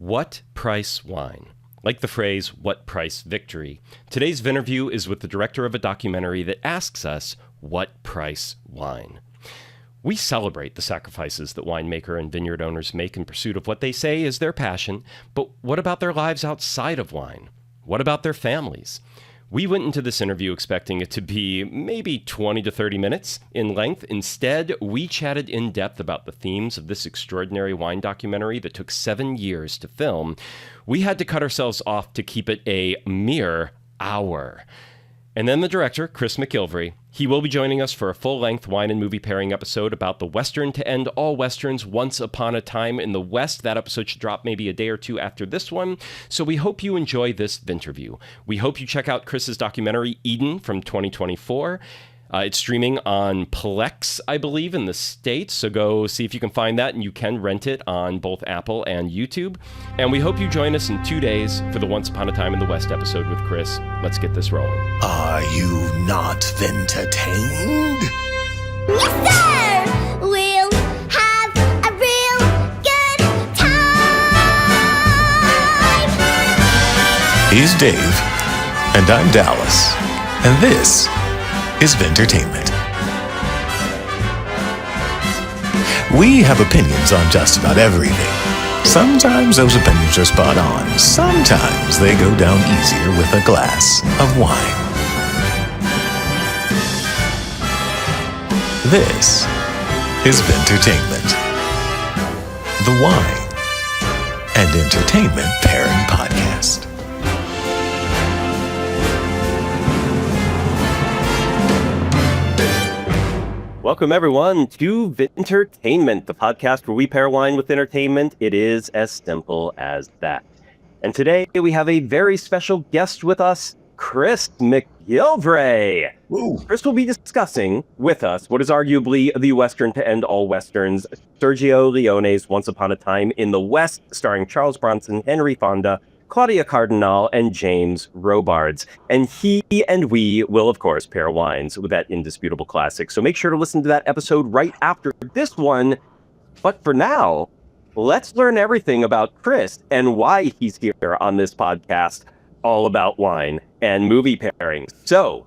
What price wine? Like the phrase, what price victory? Today's Vinterview is with the director of a documentary that asks us, what price wine? We celebrate the sacrifices that winemaker and vineyard owners make in pursuit of what they say is their passion, but what about their lives outside of wine? What about their families? We went into this interview expecting it to be maybe 20 to 30 minutes in length. Instead, we chatted in depth about the themes of this extraordinary wine documentary that took 7 years to film. We had to cut ourselves off to keep it a mere hour. And then the director, Chris McGilvray, he will be joining us for a full-length wine and movie pairing episode about the Western to end all Westerns, Once Upon a Time in the West. That episode should drop maybe a day or two after this one. So we hope you enjoy this Vinterview. We hope you check out Chris's documentary, Eden, from 2024. It's streaming on Plex, I believe, in the States. So go see if you can find that, and you can rent it on both Apple and YouTube. And we hope you join us in 2 days for the Once Upon a Time in the West episode with Chris. Let's get this rolling. Are you not entertained? Yes, sir! We'll have a real good time! He's Dave, and I'm Dallas, and this is Vintertainment. We have opinions on just about everything. Sometimes those opinions are spot on. Sometimes they go down easier with a glass of wine. This is Vintertainment, the wine and entertainment pairing podcast. Welcome, everyone, to Vintertainment, the podcast where we pair wine with entertainment. It is as simple as that. And today we have a very special guest with us, Chris McGilvray. Ooh. Chris will be discussing with us what is arguably the Western to end all Westerns, Sergio Leone's Once Upon a Time in the West, starring Charles Bronson, Henry Fonda, Claudia Cardinal, and James Robards. And he and we will, of course, pair wines with that indisputable classic. So make sure to listen to that episode right after this one. But for now, let's learn everything about Chris and why he's here on this podcast, all about wine and movie pairings. So,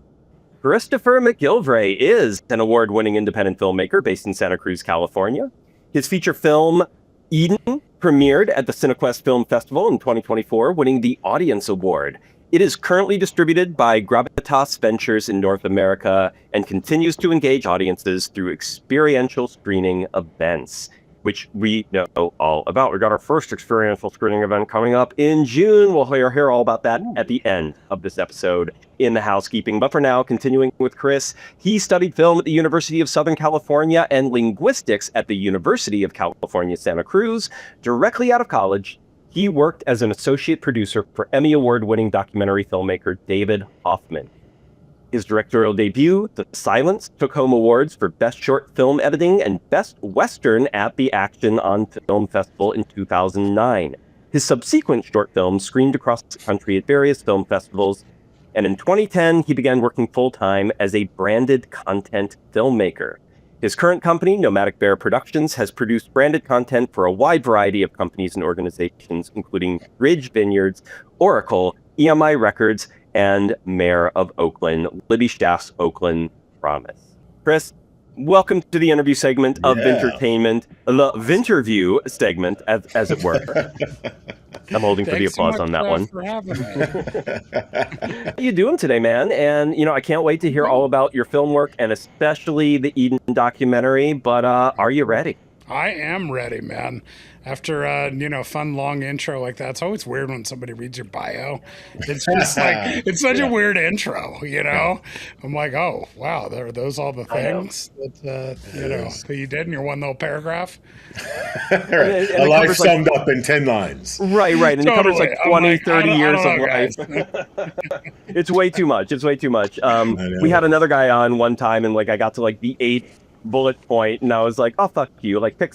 Christopher McGilvray is an award-winning independent filmmaker based in Santa Cruz, California. His feature film, Eden, premiered at the CineQuest Film Festival in 2024, winning the Audience Award. It is currently distributed by Gravitas Ventures in North America and continues to engage audiences through experiential screening events, which we know all about. We got our first experiential screening event coming up in June. We'll hear all about that at the end of this episode in the housekeeping. But for now, continuing with Chris, he studied film at the University of Southern California and linguistics at the University of California, Santa Cruz. Directly out of college, he worked as an associate producer for Emmy Award-winning documentary filmmaker David Hoffman. His directorial debut, The Silence, took home awards for Best Short Film Editing and Best Western at the Action on Film Festival in 2009. His subsequent short films screened across the country at various film festivals, and in 2010, he began working full-time as a branded content filmmaker. His current company, Nomadic Bear Productions, has produced branded content for a wide variety of companies and organizations, including Ridge Vineyards, Oracle, EMI Records, and Mayor of Oakland, Libby Schaff's Oakland Promise. Chris, welcome to the interview segment of Vintertainment, the Vinterview segment, as it were. I'm holding for the applause on that one. For having me. How you doing today, man? And, I can't wait to hear all about your film work and especially the Eden documentary, but are you ready? I am ready, man. After a fun long intro like that, it's always weird when somebody reads your bio. It's just like it's such a weird intro, I'm like, oh wow, are those all the things that you did in your one little paragraph? A life summed up in 10 lines. Right, and Totally. It covers like 20, 30 years of life. It's way too much. We had another guy on one time, and I got to the 8th bullet point, and I was like, oh, fuck you. Like, pick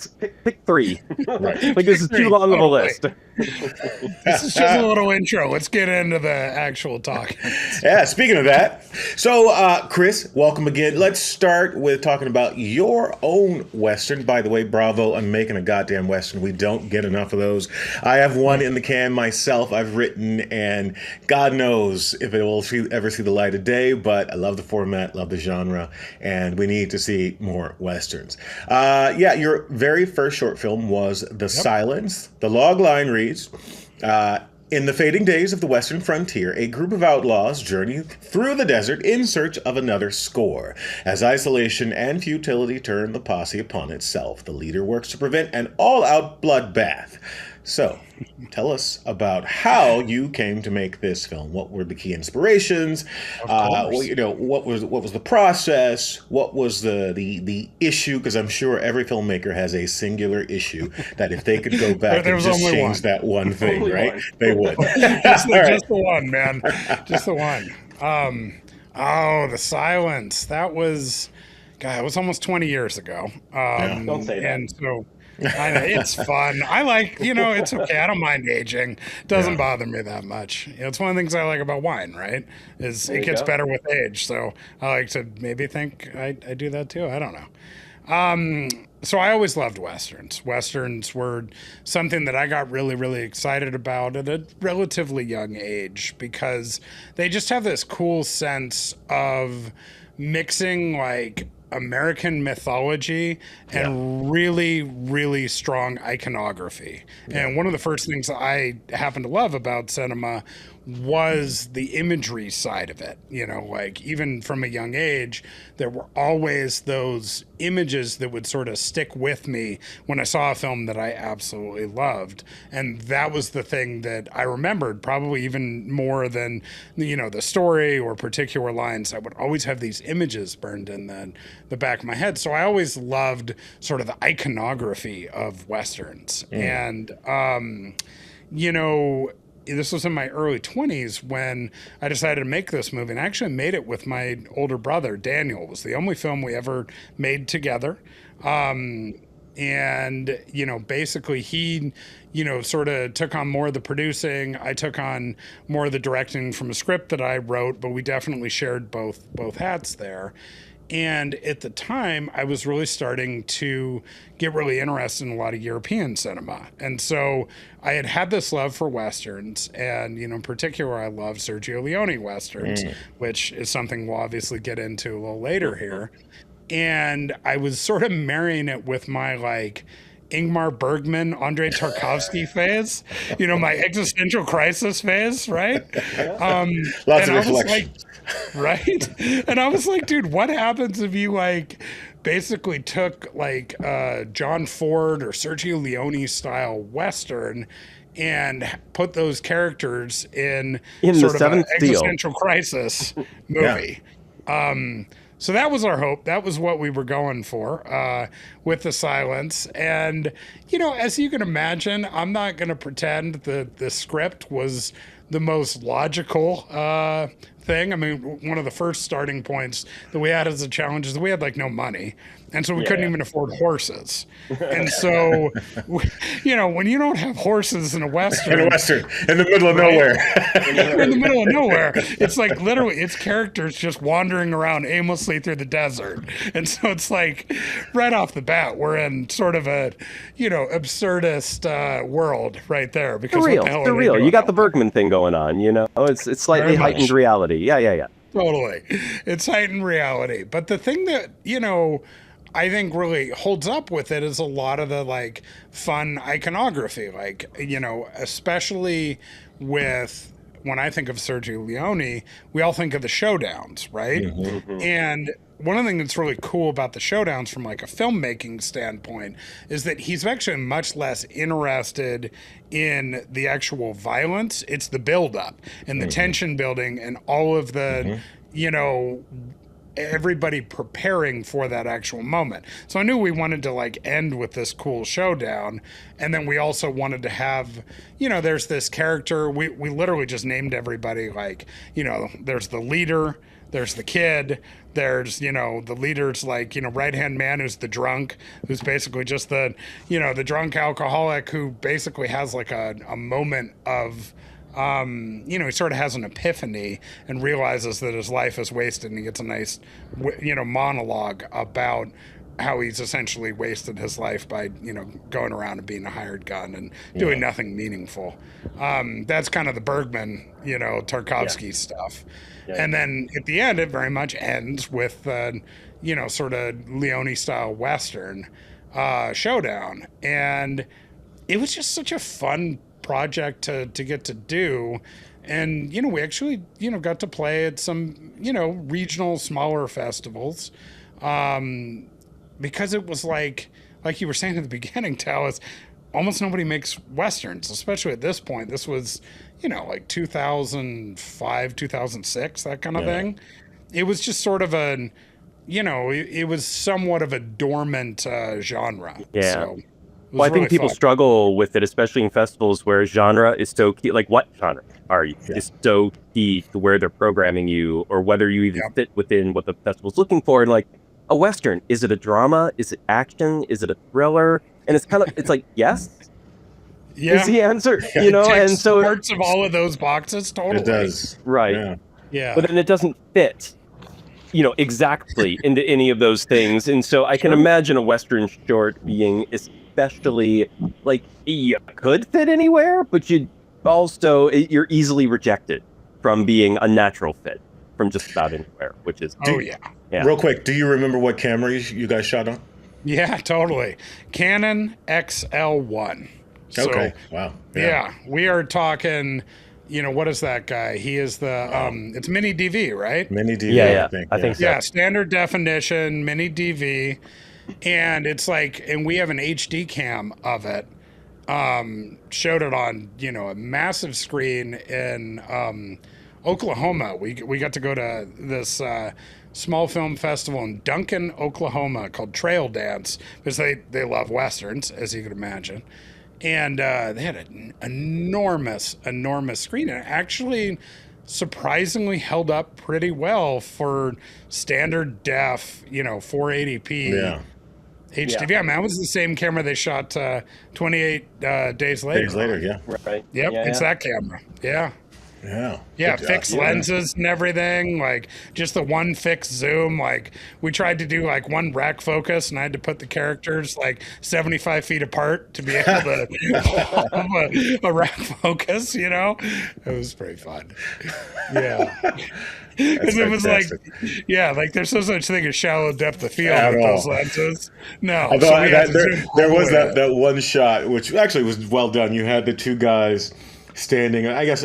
3. Right. Like, this is too long of a list. This is just a little intro. Let's get into the actual talk. Yeah, speaking of that. So, Chris, welcome again. Let's start with talking about your own Western. By the way, bravo on making a goddamn Western. We don't get enough of those. I have one in the can myself I've written, and God knows if it will ever see the light of day, but I love the format, love the genre, and we need to see more Westerns. Yeah, your very first short film was The Silence. The log line reads, in the fading days of the Western frontier, a group of outlaws journey through the desert in search of another score. As isolation and futility turn the posse upon itself, the leader works to prevent an all-out bloodbath. So, tell us about how you came to make this film. What were the key inspirations? What was the process? What was the issue? Because I'm sure every filmmaker has a singular issue that if they could go back and just change that one thing, right? They would. Just the one, man. Just the one. The Silence. That was, God, it was almost 20 years ago. Don't say that. And so... I know, it's fun. I like, it's okay. I don't mind aging. It doesn't bother me that much. It's one of the things I like about wine, right? Is it gets better with age. So I like to maybe think I do that too. I don't know. So I always loved Westerns. Westerns were something that I got really, really excited about at a relatively young age because they just have this cool sense of mixing like American mythology and really, really strong iconography. And one of the first things I happen to love about cinema was the imagery side of it. Like even from a young age, there were always those images that would sort of stick with me when I saw a film that I absolutely loved. And that was the thing that I remembered probably even more than, the story or particular lines. I would always have these images burned in the back of my head. So I always loved sort of the iconography of Westerns. And, this was in my early 20s when I decided to make this movie, and I actually made it with my older brother, Daniel. It was the only film we ever made together. Basically he, sort of took on more of the producing. I took on more of the directing from a script that I wrote, but we definitely shared both hats there. And at the time, I was really starting to get really interested in a lot of European cinema. And so I had this love for Westerns. And, in particular, I love Sergio Leone Westerns, which is something we'll obviously get into a little later here. And I was sort of marrying it with my, Ingmar Bergman, Andrei Tarkovsky phase, my existential crisis phase, right? Lots of reflection. Right? And I was like, dude, what happens if you basically took John Ford or Sergio Leone style Western and put those characters in sort of an existential crisis movie? So that was our hope. That was what we were going for with The Silence. And, as you can imagine, I'm not going to pretend that the script was the most logical thing. I mean, one of the first starting points that we had as a challenge is that we had no money. And so we couldn't even afford horses. And so, when you don't have horses in a Western. In the middle of nowhere. In the middle of nowhere. It's literally, it's characters just wandering around aimlessly through the desert. And so it's right off the bat, we're in sort of a, absurdist world right there. Because surreal. You got the Bergman thing going on, It's slightly heightened reality. Yeah. Totally. It's heightened reality. But the thing that, I think really holds up with it is a lot of the fun iconography, especially with when I think of Sergio Leone, we all think of the showdowns, right? Mm-hmm. And one of the things that's really cool about the showdowns from a filmmaking standpoint is that he's actually much less interested in the actual violence. It's the buildup and the tension building and all of the, everybody preparing for that actual moment. So I knew we wanted to end with this cool showdown. And then we also wanted to have, there's this character, we literally just named everybody there's the leader, there's the kid, there's, you know, the leader's like, you know, right-hand man who's the drunk, who's basically just the, you know, the drunk alcoholic who basically has like a moment of, you know, he sort of has an epiphany and realizes that his life is wasted, and he gets a nice, you know, monologue about how he's essentially wasted his life by, you know, going around and being a hired gun and doing nothing meaningful. That's kind of the Bergman, you know, Tarkovsky stuff. And then at the end, it very much ends with, you know, sort of Leone-style Western showdown. And it was just such a fun project to get to do. And, you know, we actually, you know, got to play at some, you know, regional smaller festivals. Because it was like you were saying at the beginning, Talis, almost nobody makes Westerns, especially at this point. This was, you know, like 2005, 2006, that kind of thing. It was just sort of a, you know, it was somewhat of a dormant genre. Yeah. So Well, I think really people fun. struggle with it, especially in festivals where genre is so key. Like, what genre are you? Is so key to where they're programming you, or whether you even fit within what the festival's looking for. And like, a Western, is it a drama? Is it action? Is it a thriller? And it's kind of, it's like, yes, is the answer, you know? It And ticks so, parts of all of those boxes, totally. It does. right. Yeah. But then it doesn't fit, you know, exactly into any of those things. And so I can imagine a Western short being especially, like, you could fit anywhere, but you'd also, you're easily rejected from being a natural fit from just about anywhere, which is... Yeah. Real quick, do you remember what camera you guys shot on? Yeah, totally. Canon XL1. So, Okay. Wow. Yeah, we are talking, you know, what is that guy? He is the, it's mini DV, right? Mini DV, Yeah, I think. so. Yeah, standard definition, mini DV. And it's like, and we have an HD cam of it. Showed it on, you know, a massive screen in Oklahoma. We got to go to this small film festival in Duncan, Oklahoma called Trail Dance, because they love Westerns, as you can imagine. And they had an enormous screen. And it actually surprisingly held up pretty well for standard def, you know, 480p. Yeah. HDV. I mean, that was the same camera they shot 28 days later. Days later, yeah. Right. Yep, it's that camera. Yeah. Yeah. Fixed lenses and everything, like just the one fixed zoom. Like we tried to do like one rack focus, and I had to put the characters like 75 feet apart to be able to have a rack focus, you know? It was pretty fun. Yeah. Because it was like, like there's no such thing as shallow depth of field with those lenses. No. Although so we had to zoom there all was the way that one shot, which actually was well done. You had the two guys standing, I guess,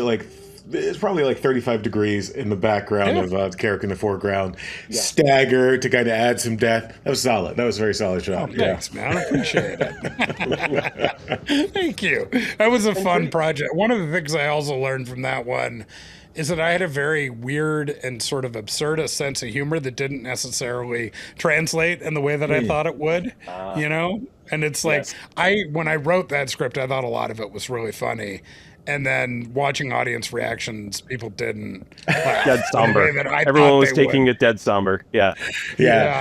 it's probably like 35 degrees in the background of the character in the foreground, stagger to kind of add some depth. That was solid. That was a very solid shot. Thanks, man. I appreciate it. Thank you. That was a fun project. One of the things I also learned from that one is that I had a very weird and sort of absurdist sense of humor that didn't necessarily translate in the way that I thought it would, you know? And it's like, when I wrote that script, I thought a lot of it was really funny. And then watching audience reactions, people didn't. Dead somber. Everyone was taking it dead somber. Yeah.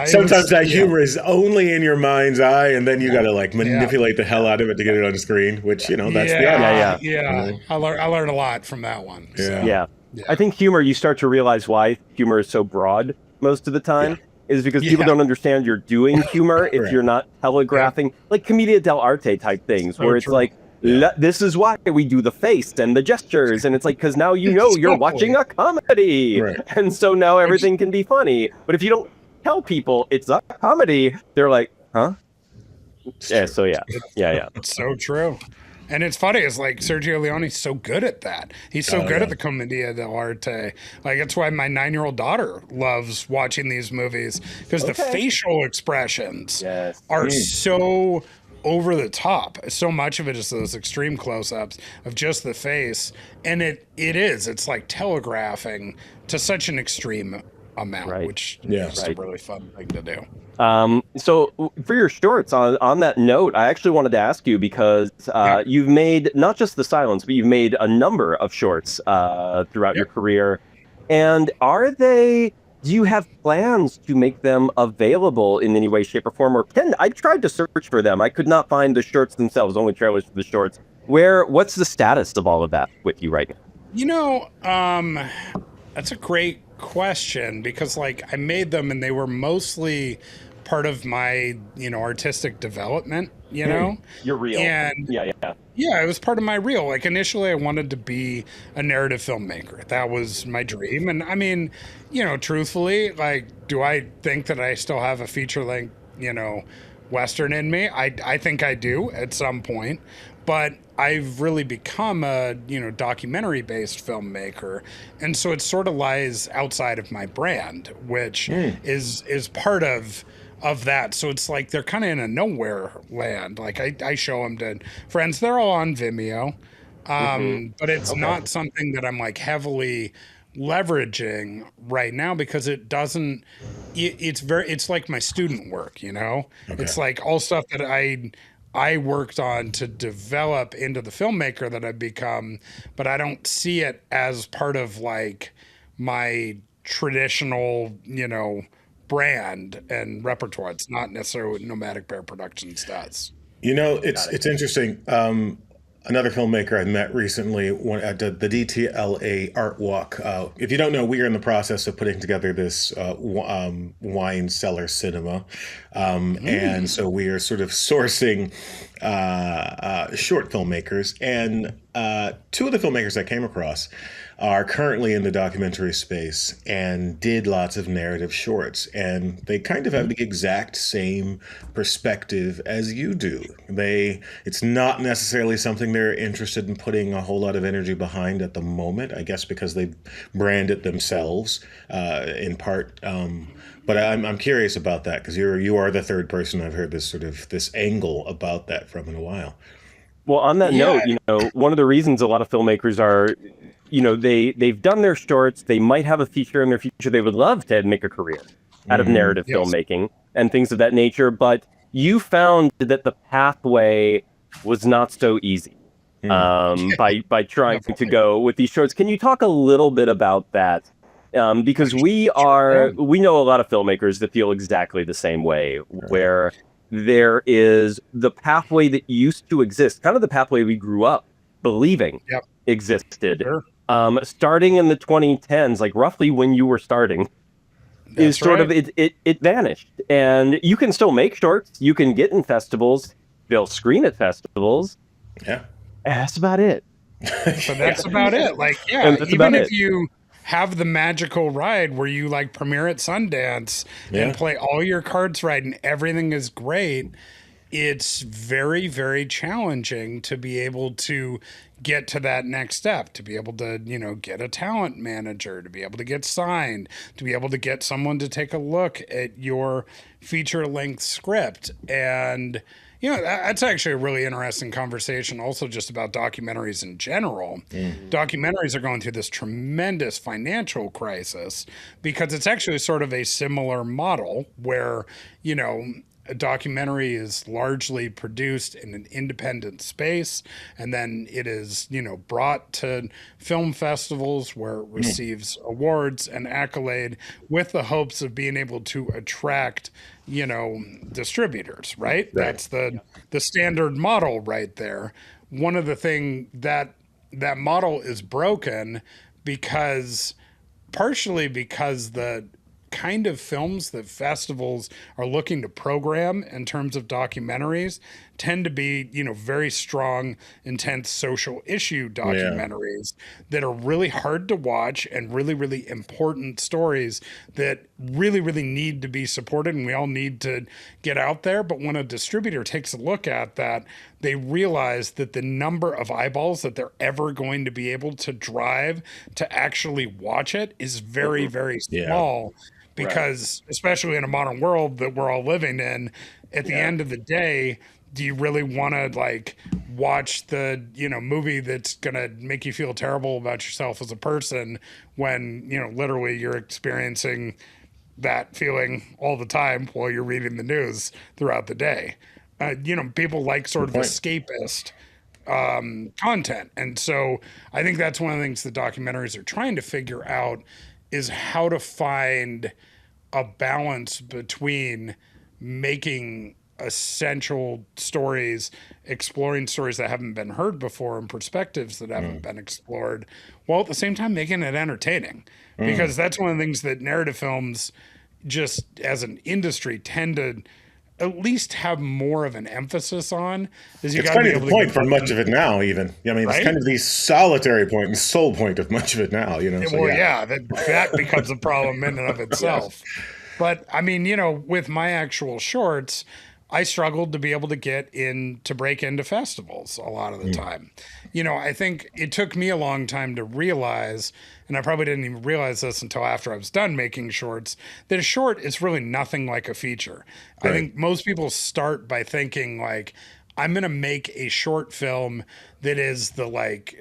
Sometimes that humor is only in your mind's eye, and then you got to like manipulate the hell out of it to get it on the screen, which, you know, that's the art. Yeah. I learned a lot from that one. So. Yeah. I think humor, you start to realize why humor is so broad most of the time. Is because people don't understand you're doing humor if you're not telegraphing, like commedia dell'arte type things, where it's like, this is why we do the face and the gestures, and it's like, because now you know you're watching a comedy, and so now everything can be funny. But if you don't tell people it's a comedy, they're like, huh? It's so true. And it's funny, it's like Sergio Leone's so good at that. He's so good at the commedia dell'arte. Like, that's why my 9-year-old daughter loves watching these movies, because the facial expressions are so over the top. So much of it is those extreme close-ups of just the face, and it's like telegraphing to such an extreme amount, which is a really fun thing to do. So for your shorts, on that note, I actually wanted to ask you, because you've made not just The Silence, but you've made a number of shorts throughout your career. And are they Do you have plans to make them available in any way, shape, or form? Or I tried to search for them. I could not find the shorts themselves, only trailers for the shorts. What's the status of all of that with you right now? You know, that's a great question because like I made them and they were mostly part of my, artistic development, You're real. And Yeah. yeah, it was part of my reel. Like initially I wanted to be a narrative filmmaker. That was my dream. And I mean, truthfully, like, do I think that I still have a feature length, Western in me? I think I do at some point. But I've really become a, documentary based filmmaker. And so it sort of lies outside of my brand, which is part of that. So it's like they're kind of in a nowhere land. Like I show them to friends. They're all on Vimeo. But it's not something that I'm like heavily leveraging right now because it's like my student work, It's like all stuff that I worked on to develop into the filmmaker that I've become, but I don't see it as part of like my traditional, brand and repertoire. It's not necessarily what Nomadic Bear Productions does. It's interesting. Another filmmaker I met recently at the DTLA Art Walk. If you don't know, we are in the process of putting together this wine cellar cinema. And so we are sort of sourcing short filmmakers. And two of the filmmakers I came across are currently in the documentary space and did lots of narrative shorts. And they kind of have the exact same perspective as you do. It's not necessarily something they're interested in putting a whole lot of energy behind at the moment, I guess because they brand it themselves in part. But I'm curious about that because you are the third person I've heard this angle about that from in a while. Well, on that note, one of the reasons a lot of filmmakers are, they've done their shorts, they might have a feature in their future, they would love to make a career out of narrative filmmaking and things of that nature, but you found that the pathway was not so easy by trying to go with these shorts. Can you talk a little bit about that? Because we know a lot of filmmakers that feel exactly the same way, where there is the pathway that used to exist, kind of the pathway we grew up believing existed. Sure. Starting in the 2010s, like roughly when you were starting, is sort of it vanished. And you can still make shorts, you can get in festivals, they'll screen at festivals. Yeah. And that's about it. But that's about it. Like, even if you have the magical ride where you like premiere at Sundance and play all your cards right and everything is great, it's very, very challenging to be able to get to that next step, to be able to, get a talent manager, to be able to get signed, to be able to get someone to take a look at your feature length script. And, that's actually a really interesting conversation also just about documentaries in general. Documentaries are going through this tremendous financial crisis because it's actually sort of a similar model where, a documentary is largely produced in an independent space, and then it is, brought to film festivals where it receives awards and accolade with the hopes of being able to attract, distributors, right? That's the standard model right there. One of the things that model is broken partially because the kind of films that festivals are looking to program in terms of documentaries tend to be, very strong, intense social issue documentaries that are really hard to watch and really, really important stories that really, really need to be supported. And we all need to get out there. But when a distributor takes a look at that, they realize that the number of eyeballs that they're ever going to be able to drive to actually watch it is very, very small. Because especially in a modern world that we're all living in, at the end of the day, do you really want to like watch the, movie that's going to make you feel terrible about yourself as a person when, literally you're experiencing that feeling all the time while you're reading the news throughout the day? People like sort of escapist content. And so I think that's one of the things the documentaries are trying to figure out is how to find a balance between making essential stories, exploring stories that haven't been heard before and perspectives that haven't been explored, while at the same time making it entertaining. Because that's one of the things that narrative films, just as an industry, tend to at least have more of an emphasis on. Is you It's got to kind be of able the to point get for them- much of it now, even. I mean, Right? it's kind of the solitary point and sole point of much of it now, you know. So, Well, yeah, that becomes a problem in and of itself. But I mean, you know, with my actual shorts, I struggled to be able to break into festivals a lot of the time. You know, I think it took me a long time to realize, and I probably didn't even realize this until after I was done making shorts, that a short is really nothing like a feature. I think most people start by thinking like, I'm going to make a short film that is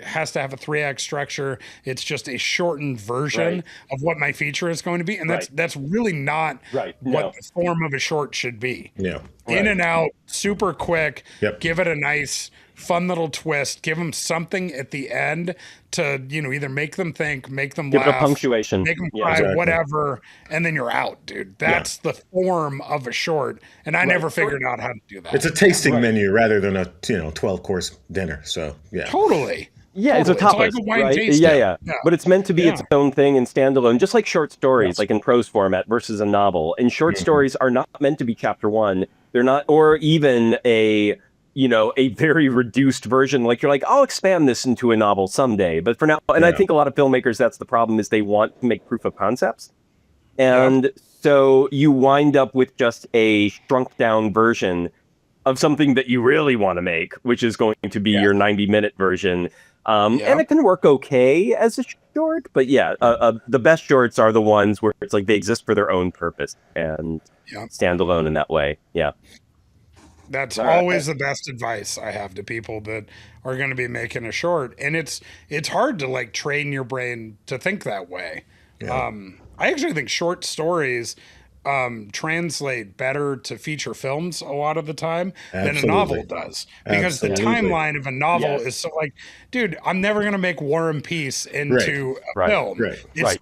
has to have a 3-act structure. It's just a shortened version of what my feature is going to be. And that's really not what the form of a short should be. Yeah. In and out, super quick, Yep. give it a nice, fun little twist, give them something at the end to, you know, either make them think, make them Give laugh, it a punctuation. make them Yeah, cry, exactly. whatever, and then you're out, dude. That's the form of a short. And I never figured out how to do that. It's a tasting menu rather than a 12-course dinner. So, yeah. Totally. Yeah, it's a Totally. tapas, It's like a wine right? tasting. Yeah. But it's meant to be its own thing and standalone, just like short stories, like in prose format versus a novel. And short stories are not meant to be chapter one. They're not, or even a very reduced version. Like you're like, I'll expand this into a novel someday. But for now, and I think a lot of filmmakers, that's the problem, is they want to make proof of concepts. And so you wind up with just a shrunk down version of something that you really want to make, which is going to be your 90-minute version. And it can work okay as a short, but the best shorts are the ones where it's like they exist for their own purpose and stand alone in that way. Yeah. That's always the best advice I have to people that are going to be making a short. And it's hard to like train your brain to think that way. Yeah. I actually think short stories translate better to feature films a lot of the time than a novel does, because the timeline of a novel is so like, dude, I'm never going to make War and Peace into a film.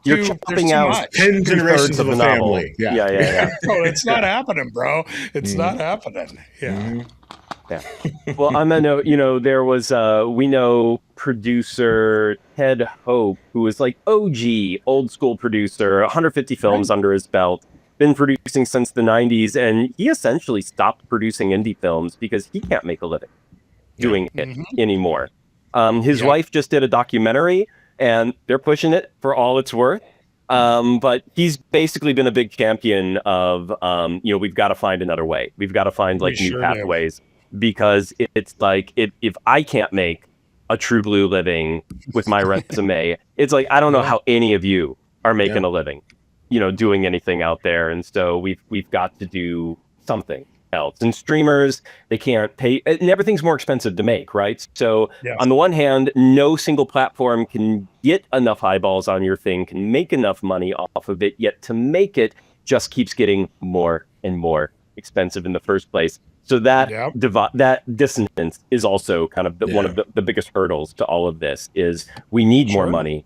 You're chopping out 10 generations of a family. Yeah. No, it's not happening, bro. It's not happening. Yeah. Yeah. Well, on that note, there was we know producer Ted Hope, who was like OG, old school producer, 150 films under his belt, been producing since the 90s, and he essentially stopped producing indie films because he can't make a living doing it anymore. His wife just did a documentary, and they're pushing it for all it's worth. But he's basically been a big champion of, we've got to find another way. We've got to find new pathways, because it's like, if I can't make a true blue living with my resume, it's like, I don't know how any of you are making a living, doing anything out there. And so we've got to do something else. And streamers, they can't pay, and everything's more expensive to make, right? So on the one hand, no single platform can get enough eyeballs on your thing, can make enough money off of it, yet to make it just keeps getting more and more expensive in the first place. So that that dissonance is also kind of one of the biggest hurdles to all of this, is we need more money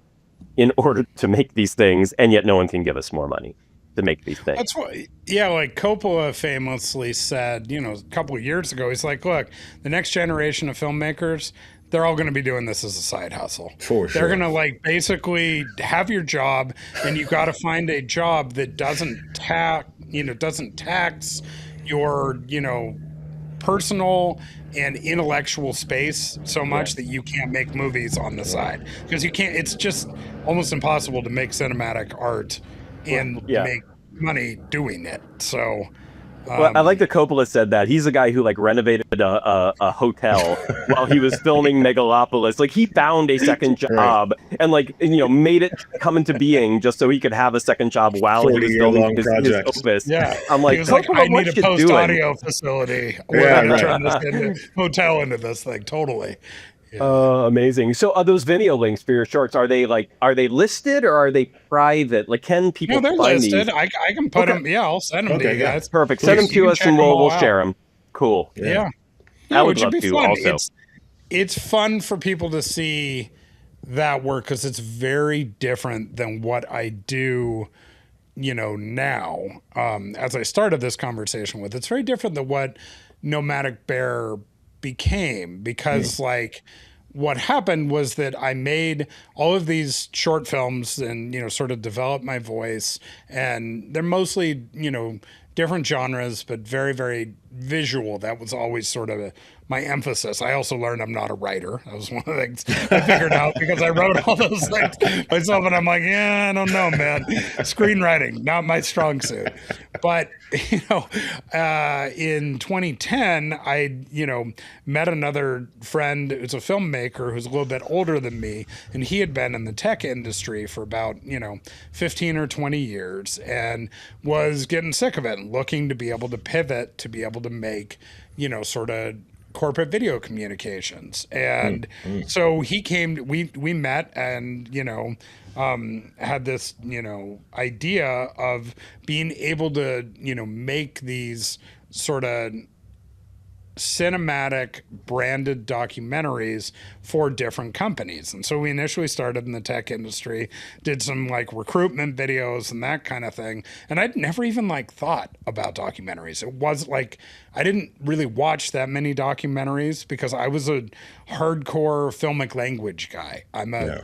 in order to make these things, and yet no one can give us more money to make these things. That's what, like Coppola famously said, a couple of years ago, he's like, look, the next generation of filmmakers, they're all going to be doing this as a side hustle. For sure. They're going to basically have your job, and you got to find a job that doesn't tax your, personal and intellectual space so much that you can't make movies on the side, because you can't. It's just almost impossible to make cinematic art and make money doing it. So well, I like that Coppola said that. He's a guy who renovated a hotel while he was filming Megalopolis. He found a second job and made it come into being just so he could have a second job while he was filming his opus. Yeah, I'm like, he was Coppola, I need a post audio doing? facility. We're going to turn this into hotel into this thing. Totally. Amazing. So are those Vimeo links for your shorts, are they listed or are they private? Can people they're find listed. these? I can put them. Yeah, I'll send them to you guys. Perfect. Send them to us and we'll share them. Cool. Yeah. I would it should love be to fun. also. It's fun for people to see that work because it's very different than what I do, now. As I started this conversation with, it's very different than what Nomadic Bear became, because like what happened was that I made all of these short films and, sort of developed my voice, and they're mostly, different genres, but very, very visual. That was always sort of my emphasis. I also learned I'm not a writer. That was one of the things I figured out because I wrote all those things myself, and I'm like, I don't know, man. Screenwriting, not my strong suit. But, in 2010, I, met another friend who's a filmmaker who's a little bit older than me, and he had been in the tech industry for about, 15 or 20 years and was getting sick of it and looking to be able to pivot, to be able to make, sort of corporate video communications. And so he came, we met and, had this, idea of being able to, make these sort of cinematic branded documentaries for different companies. And so we initially started in the tech industry, did some like recruitment videos and that kind of thing. And I'd never even like thought about documentaries. It was like, I didn't really watch that many documentaries because I was a hardcore filmic language guy. I'm a,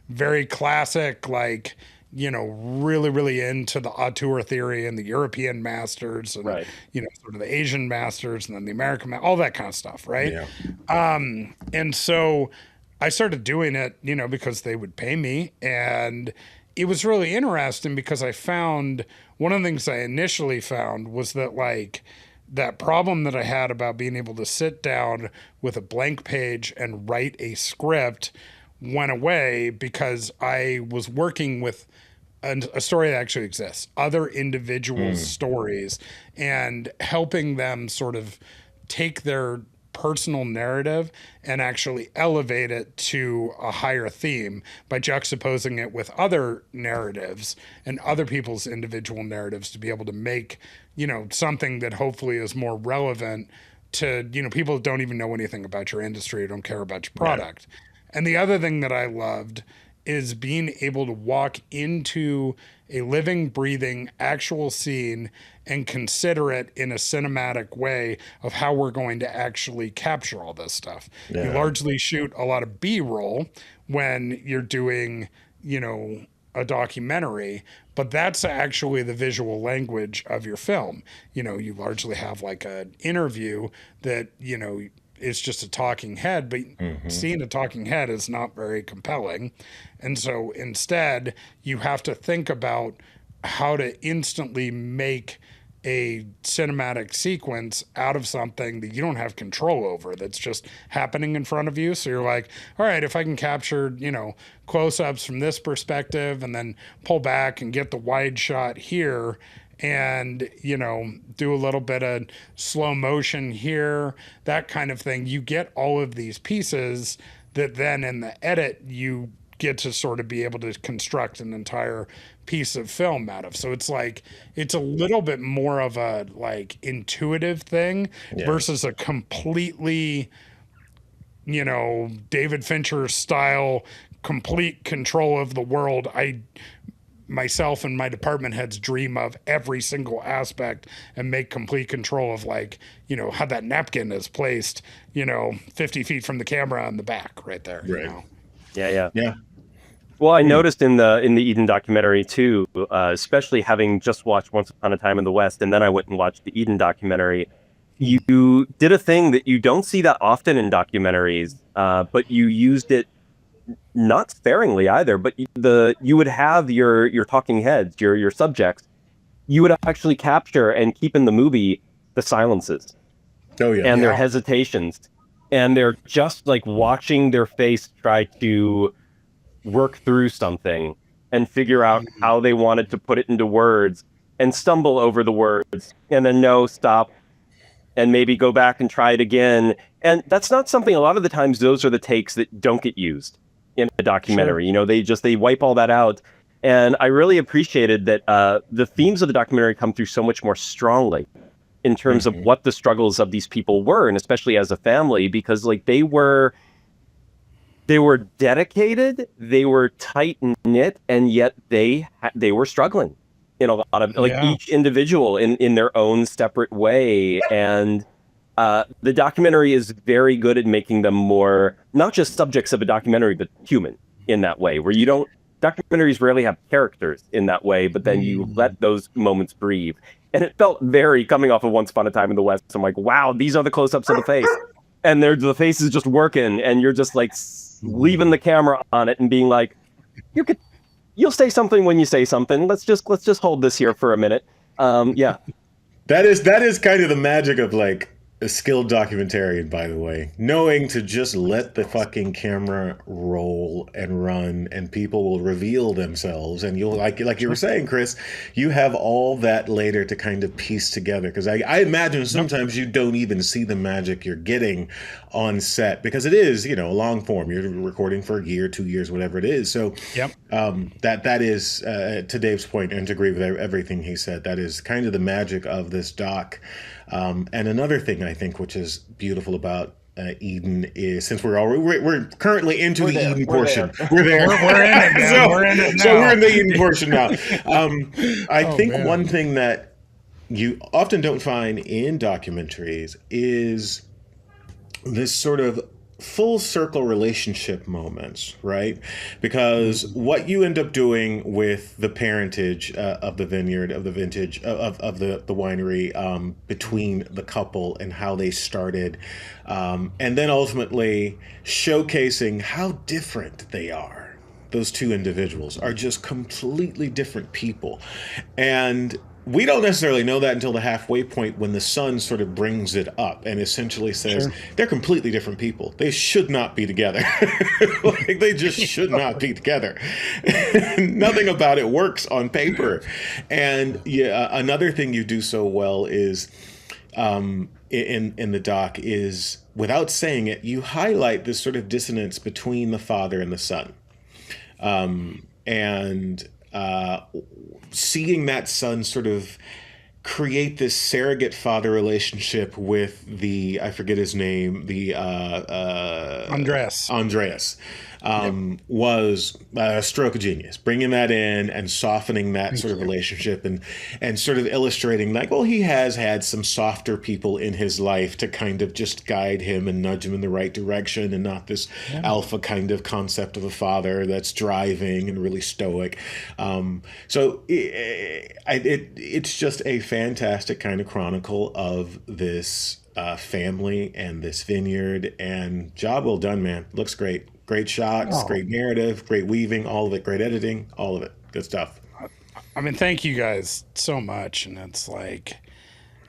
very classic, like, really, really into the auteur theory and the European masters and, sort of the Asian masters and then the American, all that kind of stuff. Right. Yeah. And so I started doing it, because they would pay me, and it was really interesting because I found one of the things I initially found was that like that problem that I had about being able to sit down with a blank page and write a script went away because I was working with a story that actually exists, other individuals' stories, and helping them sort of take their personal narrative and actually elevate it to a higher theme by juxtaposing it with other narratives and other people's individual narratives to be able to make, something that hopefully is more relevant to, people that don't even know anything about your industry or don't care about your product. Yeah. And the other thing that I loved is being able to walk into a living, breathing, actual scene and consider it in a cinematic way of how we're going to actually capture all this stuff. Yeah. You largely shoot a lot of B-roll when you're doing, a documentary, but that's actually the visual language of your film. You largely have like an interview that, is just a talking head, but seeing a talking head is not very compelling. And so instead, you have to think about how to instantly make a cinematic sequence out of something that you don't have control over, that's just happening in front of you. So you're like, all right, if I can capture, close-ups from this perspective and then pull back and get the wide shot here, and, do a little bit of slow motion here, that kind of thing. You get all of these pieces that then in the edit, you get to sort of be able to construct an entire piece of film out of. So it's like, it's a little bit more of a like intuitive thing versus a completely, David Fincher style, complete control of the world. Myself and my department heads dream of every single aspect and make complete control of like, how that napkin is placed, 50 feet from the camera on the back right there. Right. Yeah. Well, I noticed in the Eden documentary too, especially having just watched Once Upon a Time in the West, and then I went and watched the Eden documentary. You did a thing that you don't see that often in documentaries, but you used it not sparingly either, but you would have your talking heads, your subjects, you would actually capture and keep in the movie the silences and their hesitations, and they're just like watching their face try to work through something and figure out how they wanted to put it into words and stumble over the words and then stop and maybe go back and try it again. And that's not something, a lot of the times those are the takes that don't get used in a documentary. Sure. They wipe all that out. And I really appreciated that the themes of the documentary come through so much more strongly in terms of what the struggles of these people were, and especially as a family, because like they were They were dedicated, they were tight knit, and yet they were struggling in a lot of each individual in their own separate way. And the documentary is very good at making them more not just subjects of a documentary, but human in that way, where you don't. Documentaries rarely have characters in that way, but then you let those moments breathe. And it felt very coming off of Once Upon a Time in the West. I'm like, wow, these are the close-ups of the face. And the face is just working, and you're just like leaving the camera on it and being like, you'll say something when you say something. Let's just hold this here for a minute. Yeah. That is kind of the magic of like a skilled documentarian, by the way, knowing to just let the fucking camera roll and run, and people will reveal themselves, and you'll like you were saying, Chris, you have all that later to kind of piece together, because I imagine sometimes you don't even see the magic you're getting on set, because it is, you know, long form. You're recording for a year, 2 years, whatever it is. So that is to Dave's point, and to agree with everything he said, that is kind of the magic of this doc. And another thing I think which is beautiful about Eden is, since we're currently into the Eden portion. We're there. We're in it, man. We're in it now. So we're in the Eden portion now. I think one thing that you often don't find in documentaries is this sort of full circle relationship moments, right? Because what you end up doing with the parentage of the vineyard, of the vintage of the winery, between the couple and how they started, and then ultimately showcasing how different they are. Those two individuals are just completely different people. And we don't necessarily know that until the halfway point, when the son sort of brings it up and essentially says, they're completely different people. They should not be together. Like, they just should not be together. Nothing about it works on paper. And another thing you do so well is, in the doc, is, without saying it, you highlight this sort of dissonance between the father and the son. Seeing that son sort of create this surrogate father relationship with I forget his name, Andreas. Was a stroke of genius, bringing that in and softening that sort of relationship, and sort of illustrating like, well, he has had some softer people in his life to kind of just guide him and nudge him in the right direction, and not this alpha kind of concept of a father that's driving and really stoic. So it's just a fantastic kind of chronicle of this family and this vineyard, and job well done, man. Looks great. Great shots, great narrative, great weaving, all of it, great editing, all of it. Good stuff. I mean, thank you guys so much. And it's like,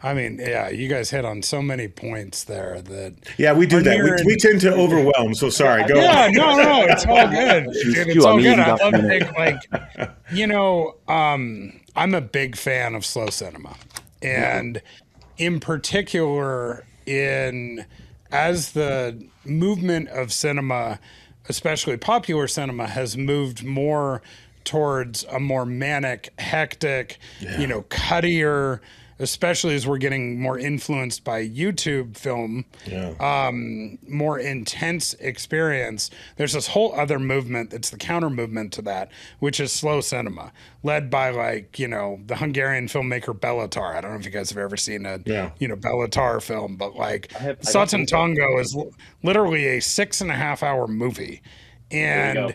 I mean, yeah, you guys hit on so many points there that. Yeah, we do that. We tend to overwhelm. So sorry. Go on. Yeah, no, it's all good. Dude, it's all good. I love it. Like, you know, I'm a big fan of slow cinema. And in particular, as the movement of cinema, especially popular cinema, has moved more towards a more manic, hectic, cuttier, especially as we're getting more influenced by YouTube film, more intense experience. There's this whole other movement that's the counter movement to that, which is slow cinema, led by the Hungarian filmmaker Bellatar. I don't know if you guys have ever seen a Bellatar film, but Satan Tango is literally a 6.5 hour movie. And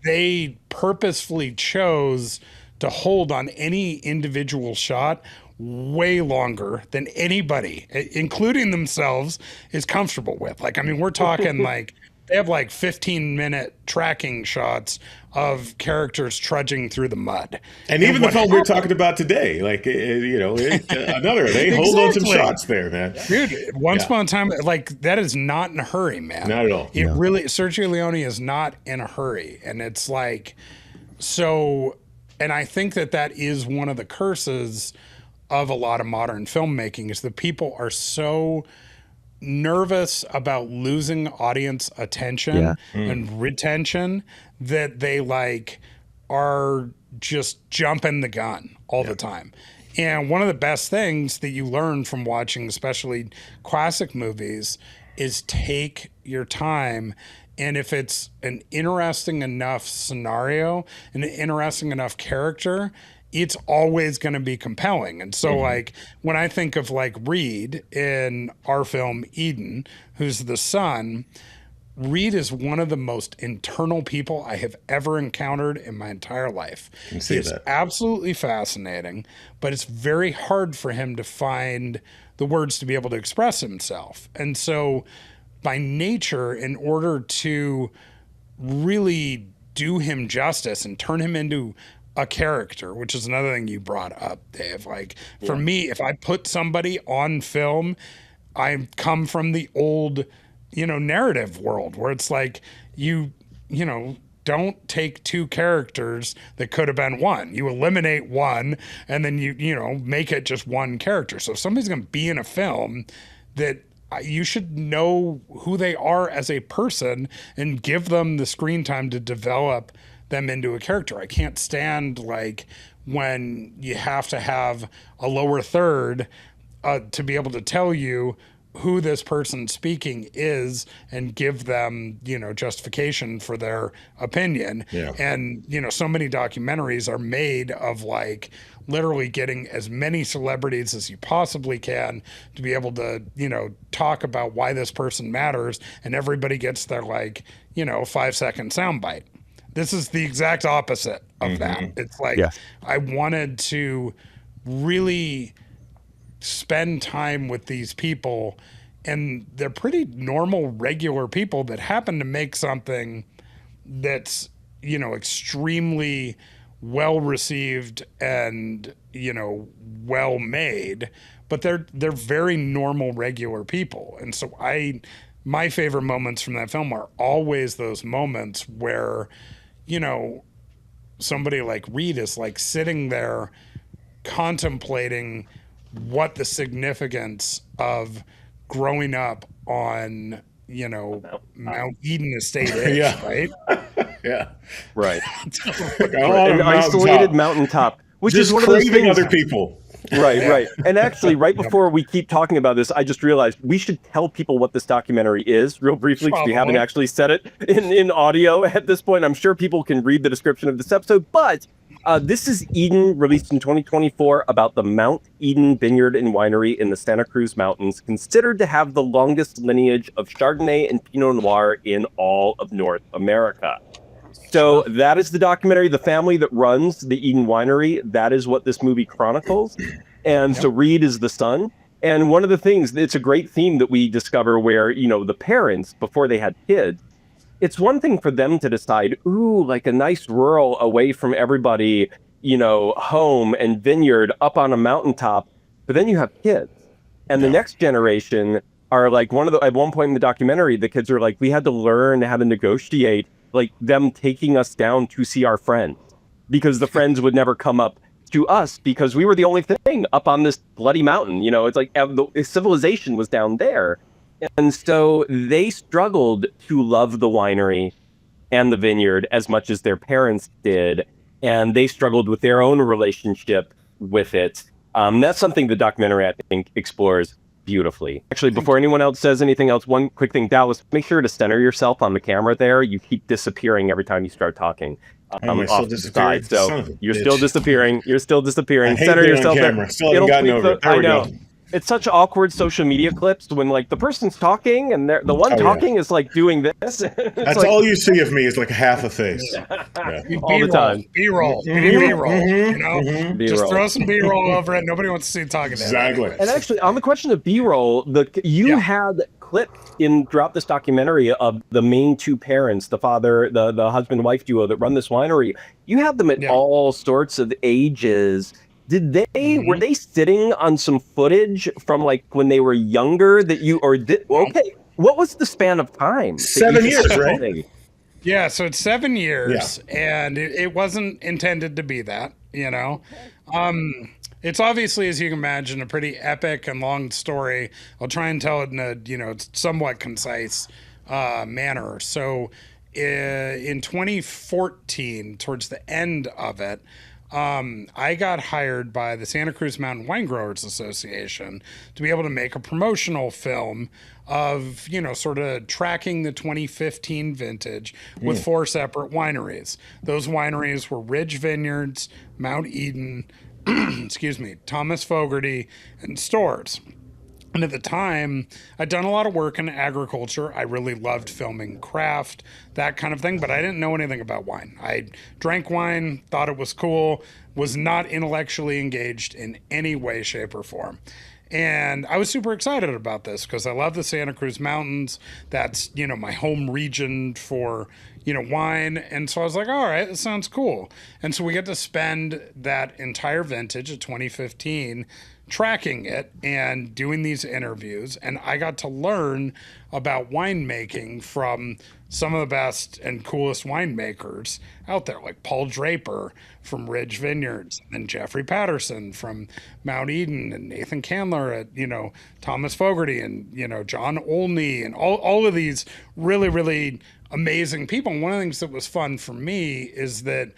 they purposefully chose to hold on any individual shot way longer than anybody, including themselves, is comfortable with. Like, I mean, we're talking like they have 15-minute tracking shots of characters trudging through the mud. And even the film we're talking about today, they hold on some shots there, man. Dude, Once Upon a Time, that is not in a hurry, man. Not at all. Really, Sergio Leone is not in a hurry. And it's so, and I think that is one of the curses of a lot of modern filmmaking, is that people are so nervous about losing audience attention and retention that they are just jumping the gun all the time. And one of the best things that you learn from watching, especially classic movies, is take your time And if it's an interesting enough scenario and an interesting enough character, it's always going to be compelling. And so like when I think of like Reed in our film Eden, who's the son, Reed is one of the most internal people I have ever encountered in my entire life. He's absolutely fascinating, but it's very hard for him to find the words to be able to express himself. And so by nature, in order to really do him justice and turn him into a character, which is another thing you brought up, Dave. Like for me, if I put somebody on film, I come from the old, narrative world where it's like you don't take two characters that could have been one. You eliminate one and then you make it just one character. So if somebody's going to be in a film, that you should know who they are as a person and give them the screen time to develop them into a character. I can't stand like when you have to have a lower third to be able to tell you who this person speaking is and give them, justification for their opinion. Yeah. And, so many documentaries are made of like literally getting as many celebrities as you possibly can to be able to, talk about why this person matters. And everybody gets their 5-second soundbite. This is the exact opposite of that. It's like, I wanted to really spend time with these people, and they're pretty normal, regular people that happen to make something that's, extremely well received and, well made, but they're very normal, regular people. And so my favorite moments from that film are always those moments where, somebody like Reed is like sitting there contemplating what the significance of growing up on, Mount Eden Estate is, right? Right. An isolated mountaintop, which just is one of those things. Other people. Right. And actually, right before we keep talking about this, I just realized we should tell people what this documentary is real briefly, because we haven't actually said it in audio at this point. I'm sure people can read the description of this episode, but this is Eden, released in 2024, about the Mount Eden Vineyard and Winery in the Santa Cruz Mountains, considered to have the longest lineage of Chardonnay and Pinot Noir in all of North America. So that is the documentary. The family that runs the Eden Winery, that is what this movie chronicles. And so Reed is the son. And one of the things, it's a great theme that we discover where, the parents, before they had kids, it's one thing for them to decide, like a nice rural away from everybody, home and vineyard up on a mountaintop. But then you have kids. And the next generation are like at one point in the documentary, the kids are like, we had to learn how to negotiate, like them taking us down to see our friends, because the friends would never come up to us because we were the only thing up on this bloody mountain. It's like the civilization was down there. And so they struggled to love the winery and the vineyard as much as their parents did. And they struggled with their own relationship with it. That's something the documentary, I think, explores beautifully. Actually, before anyone else says anything else, one quick thing, Dallas, make sure to center yourself on the camera there. You keep disappearing every time you start talking. Off the side. So you're still disappearing. Center yourself there. Still haven't gotten over it. There we go. It's such awkward social media clips when like the person's talking and the one talking is like doing this. That's like, all you see of me is like half a face. All the time. B-roll. B-roll. Just throw some B-roll over it. Nobody wants to see you talking. Exactly. And actually, on the question of B-roll, you had clips throughout this documentary of the main two parents, the father, the husband-wife duo that run this winery. You had them at all sorts of ages. Were they sitting on some footage from like when they were younger what was the span of time? 7 years, right? Yeah, so it's 7 years, and it wasn't intended to be that, It's obviously, as you can imagine, a pretty epic and long story. I'll try and tell it in a, somewhat concise manner. So in 2014, towards the end of it, I got hired by the Santa Cruz Mountain Wine Growers Association to be able to make a promotional film of, sort of tracking the 2015 vintage with 4 separate wineries. Those wineries were Ridge Vineyards, Mount Eden, excuse me, Thomas Fogarty, and Storrs. And at the time, I'd done a lot of work in agriculture. I really loved filming craft, that kind of thing, but I didn't know anything about wine. I drank wine, thought it was cool, was not intellectually engaged in any way, shape, or form. And I was super excited about this because I love the Santa Cruz Mountains. That's, my home region for, wine. And so I was like, all right, that sounds cool. And so we get to spend that entire vintage of 2015 tracking it and doing these interviews. And I got to learn about winemaking from some of the best and coolest winemakers out there, like Paul Draper from Ridge Vineyards, and Jeffrey Patterson from Mount Eden, and Nathan Candler at, Thomas Fogarty, and, John Olney, and all of these really, really amazing people. And one of the things that was fun for me is that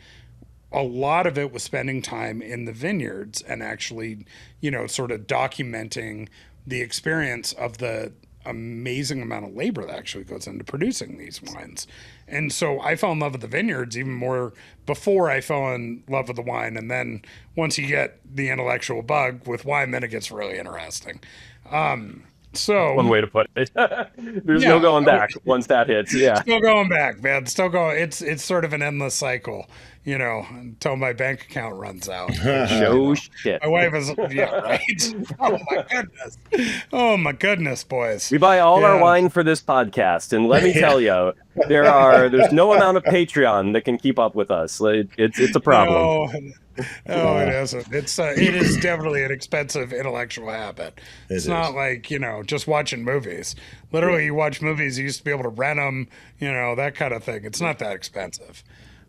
a lot of it was spending time in the vineyards and actually, sort of documenting the experience of the amazing amount of labor that actually goes into producing these wines. And so I fell in love with the vineyards even more before I fell in love with the wine. And then once you get the intellectual bug with wine, then it gets really interesting. So one way to put it. There's no going back once that hits. Yeah. Still going back, man. Still going. It's sort of an endless cycle, until my bank account runs out. Show shit. My wife is, right? Oh my goodness. Oh my goodness, boys. We buy all our wine for this podcast, and let me tell you, there's no amount of Patreon that can keep up with us. It's a problem. No, it isn't. It is definitely an expensive intellectual habit. It's not like, just watching movies. Literally, you watch movies, you used to be able to rent them, that kind of thing. It's not that expensive.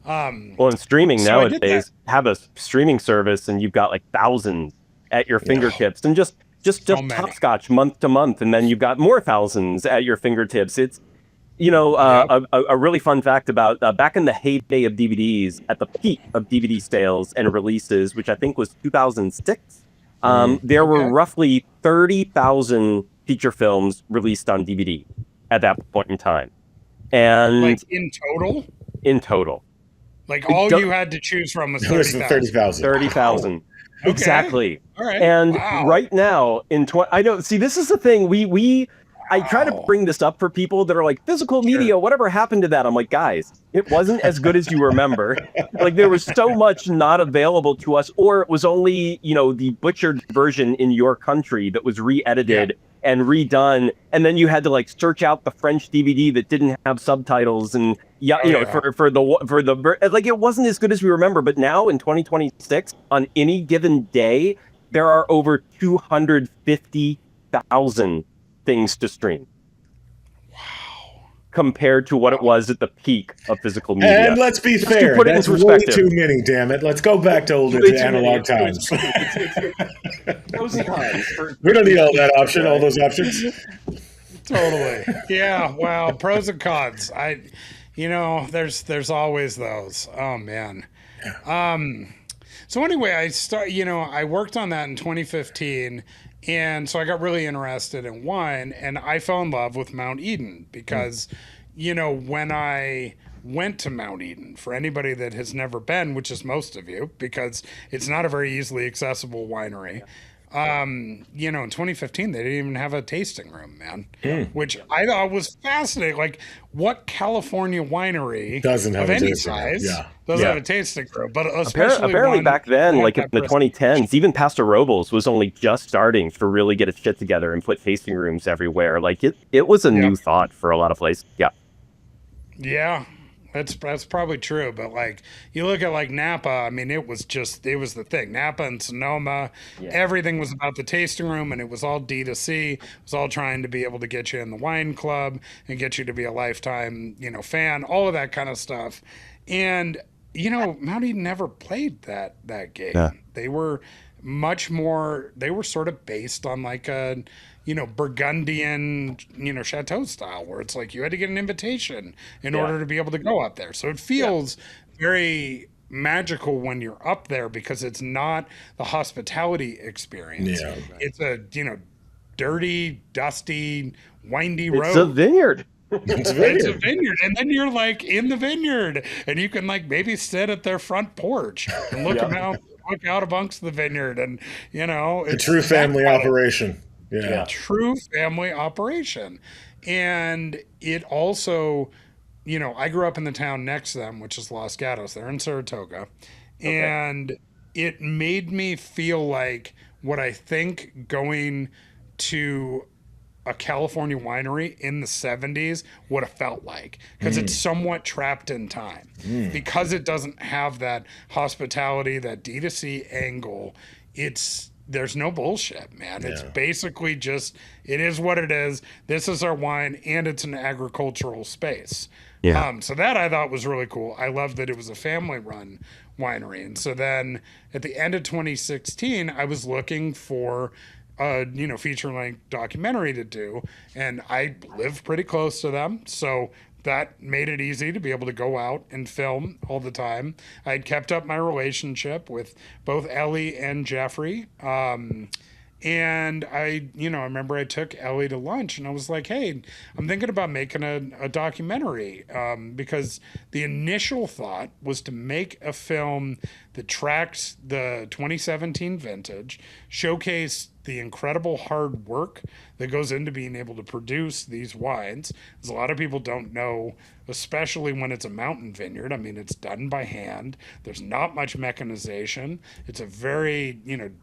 Well, and streaming nowadays, have a streaming service, and you've got like thousands at your fingertips, and just hopscotch month to month, and then you've got more thousands at your fingertips. It's a really fun fact about back in the heyday of DVDs, at the peak of DVD sales and releases, which I think was 2006, there were roughly 30,000 feature films released on DVD at that point in time. And like in total? In total. Like all you had to choose from was 30,000. 30,000. Okay. Exactly. All right. And right now I don't see, this is the thing. I try to bring this up for people that are like, physical media, whatever happened to that? I'm like, guys, it wasn't as good as you remember. Like, there was so much not available to us, or it was only, the butchered version in your country that was re-edited and redone. And then you had to like search out the French DVD that didn't have subtitles, and for the like, it wasn't as good as we remember. But now in 2026, on any given day, there are over 250,000 things to stream. Wow. Compared to what it was at the peak of physical media. And let's be fair, that's way too many, damn it. Let's go back to analog times. Those times. We don't need all that option, all those options. Totally. Yeah, wow. Pros and cons. There's always those. Oh man. So anyway, I worked on that in 2015. And so I got really interested in wine, and I fell in love with Mount Eden because, when I went to Mount Eden, for anybody that has never been, which is most of you, because it's not a very easily accessible winery. In 2015, they didn't even have a tasting room, man, which I thought was fascinating. Like, what California winery doesn't have of any tasting room. size doesn't have a tasting room? But especially apparently back then, like in the 2010s, even Pastor Robles was only just starting to really get its shit together and put tasting rooms everywhere. Like it was a new thought for a lot of places. Yeah. That's probably true, but like you look at like Napa, I mean, it was the thing. Napa and Sonoma, everything was about the tasting room, and it was all D2C. It was all trying to be able to get you in the wine club and get you to be a lifetime, fan, all of that kind of stuff. And Mount Eden never played that game. Yeah. They were much more. They were sort of based on like a Burgundian, chateau style, where it's like you had to get an invitation in order to be able to go up there. So it feels very magical when you're up there because it's not the hospitality experience. Yeah. It's a, dirty, dusty, windy It's road. a vineyard. It's It's a vineyard. vineyard, and then you're like in the vineyard, and you can like maybe sit at their front porch and look out amongst the vineyard, and A it's true that family kind of operation. Yeah. true family operation. And it also, I grew up in the town next to them, which is Los Gatos. They're in Saratoga, and it made me feel like what I think going to a California winery in the 70s would have felt like, because it's somewhat trapped in time, because it doesn't have that hospitality, that D2C angle. There's no bullshit, man. It's basically just, it is what it is. This is our wine, and it's an agricultural space. Yeah. So that I thought was really cool. I loved that it was a family-run winery. And so then at the end of 2016, I was looking for a feature-length documentary to do, and I live pretty close to them, so that made it easy to be able to go out and film all the time. I had kept up my relationship with both Ellie and Jeffrey. And I remember I took Ellie to lunch and I was like, hey, I'm thinking about making a documentary, because the initial thought was to make a film that tracks the 2017 vintage, showcase the incredible hard work that goes into being able to produce these wines. Because a lot of people don't know, especially when it's a mountain vineyard. I mean, it's done by hand. There's not much mechanization. It's a very,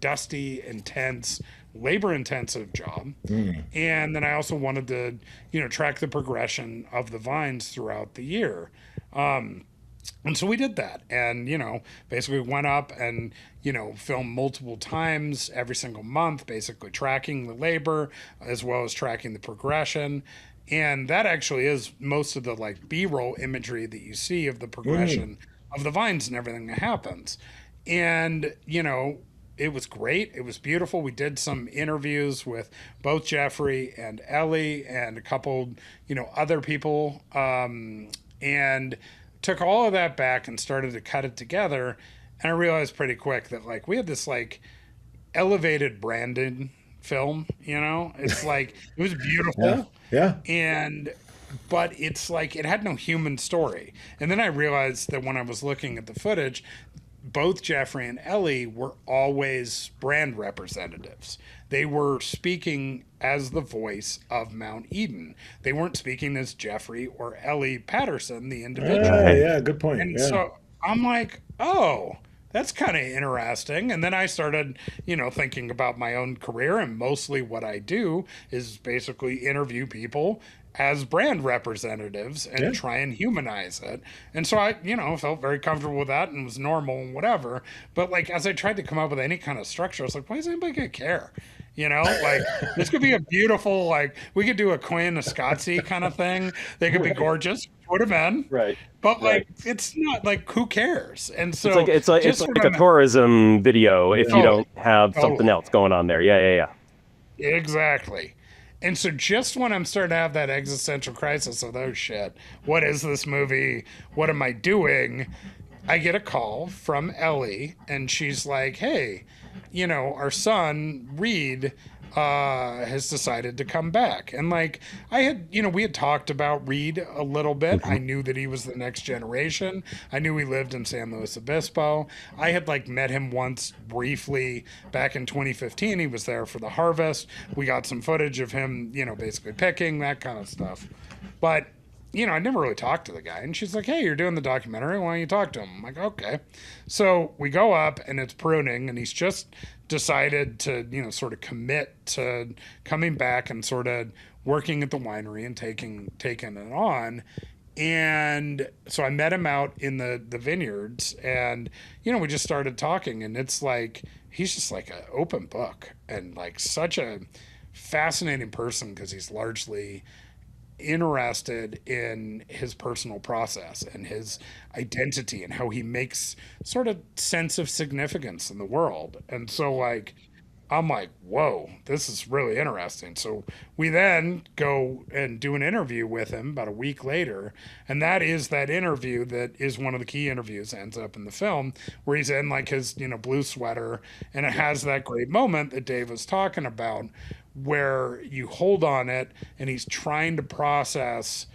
dusty, intense, labor-intensive job. And then I also wanted to, track the progression of the vines throughout the year. And so we did that, and basically went up and filmed multiple times every single month, basically tracking the labor as well as tracking the progression. And that actually is most of the like B-roll imagery that you see of the progression of the vines and everything that happens. And it was great. It was beautiful. We did some interviews with both Jeffrey and Ellie and a couple other people, and took all of that back and started to cut it together. And I realized pretty quick that like we had this like elevated branded film, it's like, it was beautiful. Yeah. But it's like, it had no human story. And then I realized that when I was looking at the footage, both Jeffrey and Ellie were always brand representatives. They were speaking as the voice of Mount Eden. They weren't speaking as Jeffrey or Ellie Patterson, the individual. Yeah, good point. And so I'm like, oh, that's kind of interesting. And then I started, thinking about my own career, and mostly what I do is basically interview people as brand representatives and try and humanize it. And so I, felt very comfortable with that and was normal and whatever. But like, as I tried to come up with any kind of structure, I was like, why is anybody gonna care? Like this could be a beautiful, like we could do a Quinn, a Scotsy kind of thing. They could be gorgeous, would have been. Right. But like, it's not like, who cares? And so it's like a tourism video if you don't have something else going on there. Yeah. Exactly. And so just when I'm starting to have that existential crisis of, oh shit, what is this movie? What am I doing? I get a call from Ellie, and she's like, hey, our son, Reed, has decided to come back. And like, I had, we had talked about Reed a little bit. I knew that he was the next generation. I knew he lived in San Luis Obispo. I had like met him once briefly back in 2015. He was there for the harvest. We got some footage of him, basically picking, that kind of stuff. But I never really talked to the guy. And she's like, hey, you're doing the documentary. Why don't you talk to him? I'm like, okay. So we go up, and it's pruning, and he's just decided to, sort of commit to coming back and sort of working at the winery and taking it on. And so I met him out in the vineyards, and, we just started talking, and it's like, he's just like an open book and like such a fascinating person, because he's largely interested in his personal process and his identity and how he makes sort of sense of significance in the world. And so like, I'm like, whoa, this is really interesting. So we then go and do an interview with him about a week later. And that is that interview that is one of the key interviews, ends up in the film, where he's in like his, blue sweater. And it has that great moment that Dave was talking about, where you hold on it and he's trying to process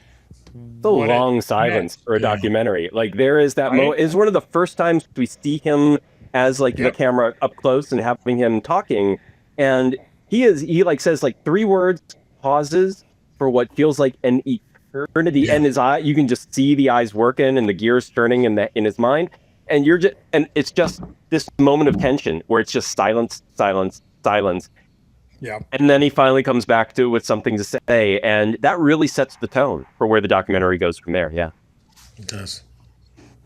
The what it long silence meant. for a documentary. Like there is that Right? moment. It's one of the first times we see him as like the Yep. camera up close and having him talking. And he like says like 3 words, pauses for what feels like an eternity. And his eye, you can just see the eyes working and the gears turning in his mind. And and it's just this moment of tension where it's just silence, silence, silence. Yeah. And then he finally comes back to it with something to say, and that really sets the tone for where the documentary goes from there. Yeah, It does.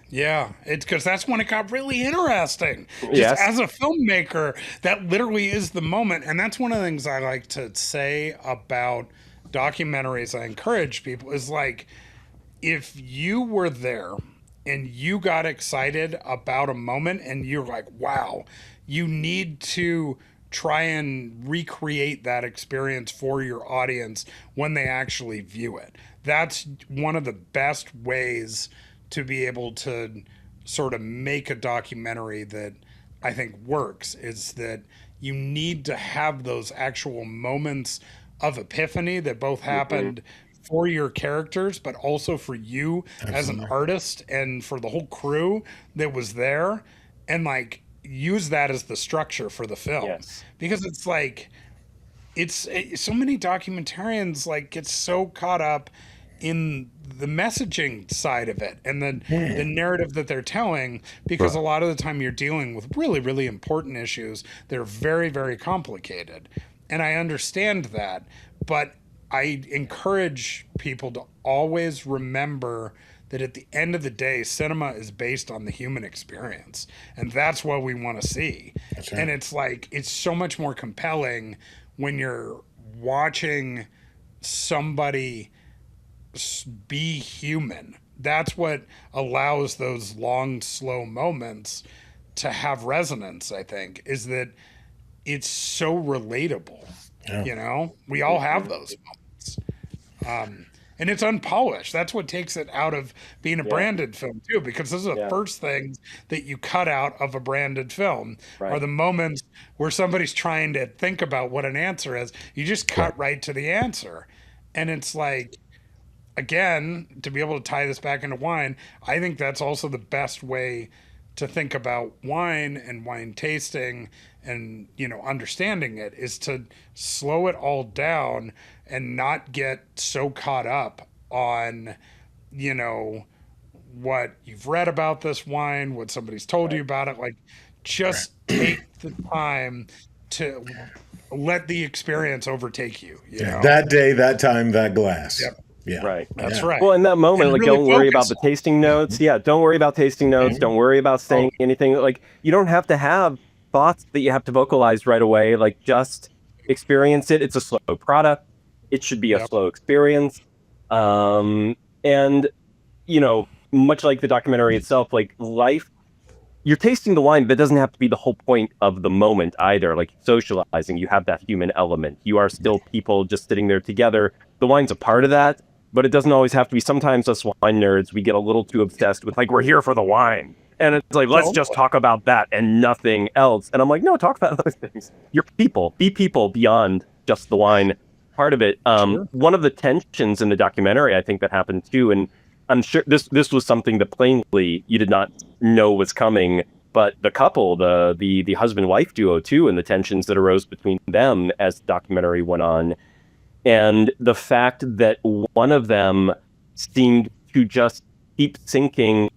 Yeah, it's because that's when it got really interesting. Just Yes. as a filmmaker, that literally is the moment. And that's one of the things I like to say about documentaries. I encourage people is like, if you were there and you got excited about a moment and you're like, wow, you need to try and recreate that experience for your audience when they actually view it. That's one of the best ways to be able to sort of make a documentary that I think works, is that you need to have those actual moments of epiphany that both happened for your characters, but also for you as an artist and for the whole crew that was there, and like use that as the structure for the film. Yes. Because it's like, so many documentarians like get so caught up in the messaging side of it and the narrative that they're telling, because a lot of the time you're dealing with really, really important issues that are very, very complicated. And I understand that, but I encourage people to always remember that at the end of the day, cinema is based on the human experience. And that's what we want to see. That's right. And it's like, it's so much more compelling when you're watching somebody be human. That's what allows those long, slow moments to have resonance, I think, is that it's so relatable. Yeah. We all have those moments. And it's unpolished. That's what takes it out of being a branded film too, because those are the first things that you cut out of a branded film are the moments where somebody's trying to think about what an answer is. You just cut right to the answer. And it's like, again, to be able to tie this back into wine, I think that's also the best way to think about wine and wine tasting and, understanding it, is to slow it all down and not get so caught up on, what you've read about this wine, what somebody's told you about it. Like, just take the time to let the experience overtake you. You know? That day, that time, that glass. Yep. Yeah. Right. That's right. Well, in that moment, And like, really don't worry about focus the on it. tasting notes. Yeah, don't worry about tasting notes. Don't worry about saying anything. Like, you don't have to have thoughts that you have to vocalize right away. Like, just experience it. It's a slow product. It should be a slow experience. And, much like the documentary itself, like life, you're tasting the wine, but it doesn't have to be the whole point of the moment either. Like socializing, you have that human element. You are still people just sitting there together. The wine's a part of that, but it doesn't always have to be. Sometimes us wine nerds, we get a little too obsessed with like, we're here for the wine. And it's like, let's just talk about that and nothing else. And I'm like, no, talk about those things. You're people. Be people beyond just the wine part of it. One of the tensions in the documentary, I think, that happened too, and I'm sure this was something that plainly you did not know was coming, but the couple, the husband-wife duo too, and the tensions that arose between them as the documentary went on, and the fact that one of them seemed to just keep sinking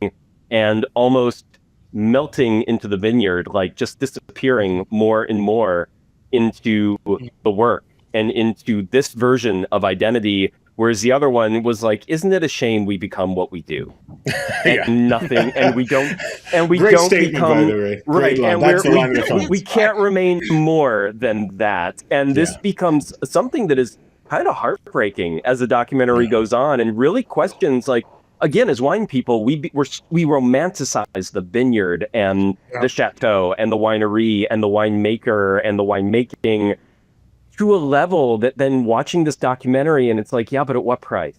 and almost melting into the vineyard, like just disappearing more and more into the work and into this version of identity. Whereas the other one was like, isn't it a shame we become what we do? And nothing, and we don't Great statement, become, by the way. Great right, line. and That's the line of the film. we can't remain more than that. And this becomes something that is kind of heartbreaking as the documentary goes on and really questions like again, as wine people, we romanticize the vineyard and the chateau and the winery and the winemaker and the winemaking to a level that then watching this documentary and it's like, yeah, but at what price?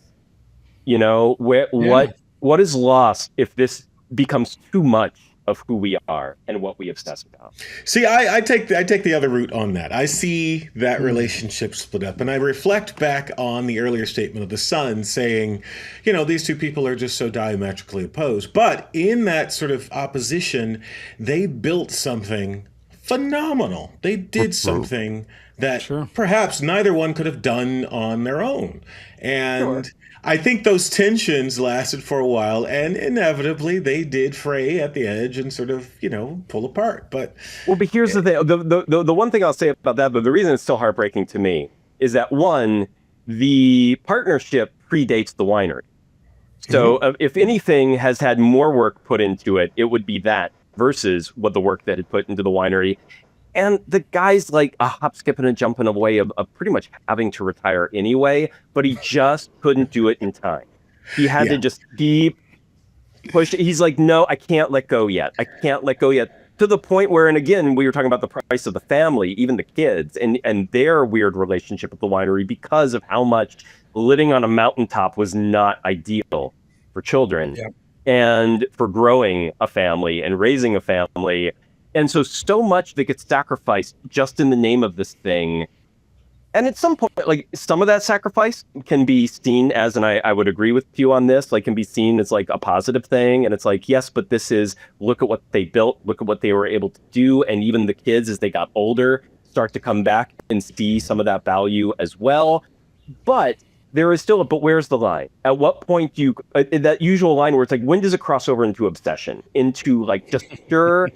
You know, what is lost if this becomes too much of who we are and what we obsess about? See, I take the other route on that. I see that relationship split up, and I reflect back on the earlier statement of the Sun saying, you know, these two people are just so diametrically opposed. But in that sort of opposition, they built something phenomenal. They did something that perhaps neither one could have done on their own. And I think those tensions lasted for a while, and inevitably they did fray at the edge and sort of, you know, pull apart. But here's the thing. The one thing I'll say about that, but the reason it's still heartbreaking to me, is that one, the partnership predates the winery. So if anything has had more work put into it, it would be that versus what the work that it put into the winery. And the guy's like a hop, skipping and jumping away of pretty much having to retire anyway, but he just couldn't do it in time. He had to just keep pushing. He's like, no, I can't let go yet. I can't let go yet. To the point where, and again, we were talking about the price of the family, even the kids, and their weird relationship with the winery because of how much living on a mountaintop was not ideal for children and for growing a family and raising a family. And so much that gets sacrificed just in the name of this thing. And at some point, like, some of that sacrifice can be seen as, and I would agree with you on this, like, can be seen as like a positive thing. And it's like, yes, but this is, look at what they built, look at what they were able to do. And even the kids, as they got older, start to come back and see some of that value as well. But there is still but where's the line? At what point do you, that usual line where it's like, when does it cross over into obsession? Into like just pure...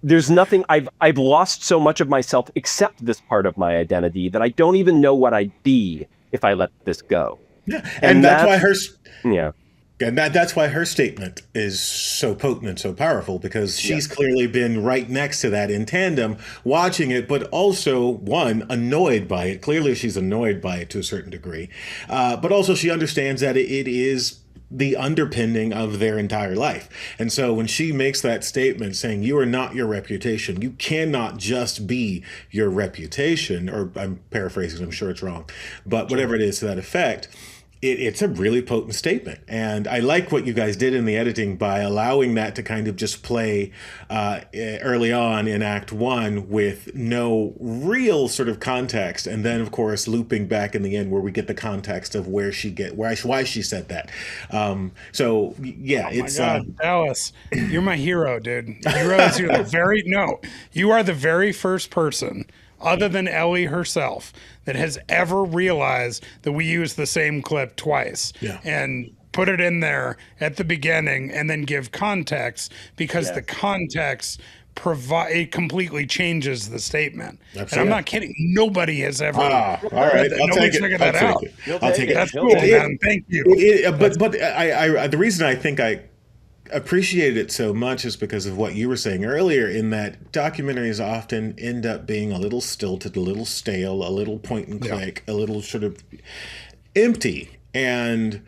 There's nothing, I've lost so much of myself except this part of my identity that I don't even know what I'd be if I let this go. Yeah, and that's why her and that's why her statement is so potent and so powerful, because she's clearly been right next to that in tandem, watching it, but also, one, annoyed by it. Clearly she's annoyed by it to a certain degree. But also she understands that it is the underpinning of their entire life. And so when she makes that statement saying, you are not your reputation, you cannot just be your reputation, or I'm paraphrasing, I'm sure it's wrong, but whatever it is to that effect, it's a really potent statement. And I like what you guys did in the editing by allowing that to kind of just play early on in Act 1 with no real sort of context. And then, of course, looping back in the end where we get the context of why she said that. So, yeah, it's... my God, Dallas, you're my hero, dude. You realize you are the very first person, other than Ellie herself, that has ever realized that we use the same clip twice and put it in there at the beginning and then give context, because the context it completely changes the statement. Absolutely. And I'm not kidding. Nobody has ever. All right, I'll take it. I'll take it. That's cool, man. Thank you. But I the reason I think I appreciated it so much is because of what you were saying earlier, in that documentaries often end up being a little stilted, a little stale, a little point and click, a little sort of empty. And